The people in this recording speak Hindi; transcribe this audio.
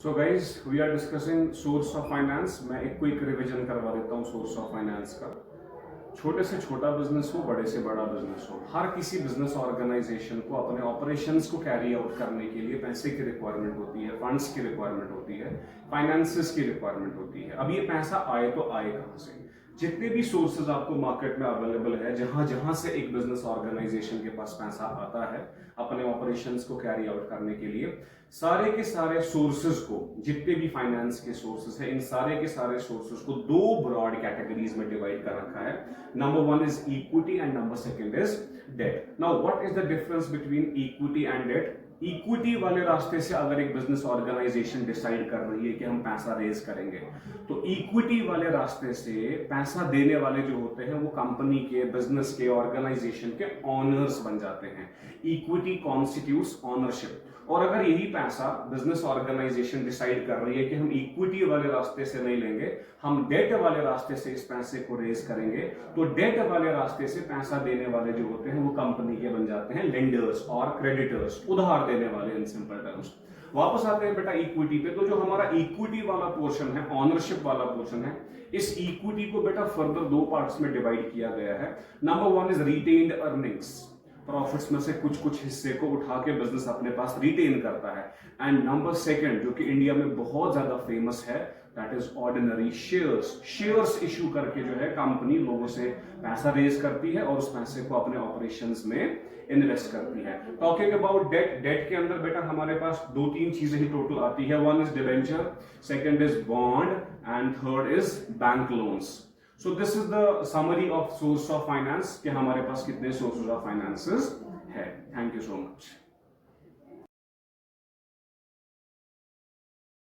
So guys we are discussing source of finance. मैं एक क्विक रिवीजन करवा देता हूँ सोर्स ऑफ फाइनेंस का। छोटे से छोटा बिजनेस हो, बड़े से बड़ा बिजनेस हो, हर किसी बिजनेस ऑर्गेनाइजेशन को अपने ऑपरेशंस को कैरी आउट करने के लिए पैसे की रिक्वायरमेंट होती है, फंड्स की रिक्वायरमेंट होती है, फाइनेंसेस की रिक्वायरमेंट होती है। अब ये पैसा आए तो आए कहाँ से? जितने भी सोर्सेज आपको मार्केट में अवेलेबल है, जहां जहां से एक बिजनेस ऑर्गेनाइजेशन के पास पैसा आता है अपने ऑपरेशंस को कैरी आउट करने के लिए, सारे के सारे सोर्सेज को, जितने भी फाइनेंस के सोर्सेज हैं, इन सारे के सारे सोर्सेज को दो ब्रॉड कैटेगरीज में डिवाइड कर रखा है। Number one is equity and number second is debt. Now what is the difference between equity and debt? Equity वाले रास्ते से अगर एक बिजनेस ऑर्गेनाइजेशन डिसाइड कर रही है कि हम पैसा रेज करेंगे, तो इक्विटी वाले रास्ते से पैसा देने वाले जो होते हैं वो कंपनी के, बिजनेस के, ऑर्गेनाइजेशन के ओनर्स बन जाते हैं। Equity constitutes ownership. और अगर यही पैसा बिजनेस ऑर्गेनाइजेशन डिसाइड कर रही है कि हम इक्विटी वाले रास्ते से नहीं लेंगे, हम डेट वाले रास्ते से इस पैसे को रेज करेंगे, तो डेट वाले रास्ते से पैसा देने वाले जो होते हैं वो कंपनी के बन जाते हैं लेंडर्स और क्रेडिटर्स, उधार देने वाले इन सिंपल टर्म्स। वापस आते हैं बेटा इक्विटी पे। तो जो हमारा इक्विटी वाला पोर्शन है, ओनरशिप वाला पोर्शन है, इस इक्विटी को बेटा फर्दर दो पार्ट्स में डिवाइड किया गया है। Number one is retained earnings. Profits में से कुछ कुछ हिस्से को उठा के बिजनेस अपने पास रिटेन करता है। एंड नंबर सेकंड, जो कि इंडिया में बहुत ज्यादा फेमस है, that is ordinary shares. Shares issue करके जो है कंपनी लोगों से पैसा रेज करती है और उस पैसे को अपने ऑपरेशंस में इन्वेस्ट करती है। टॉकिंग अबाउट डेट, डेट के अंदर बेटा हमारे पास दो तीन चीजें ही टोटल आती है। One is debenture, second is bond and third is bank loans. So this is the summary of source of finance कि हमारे पास कितने sources of finances है। Thank you so much.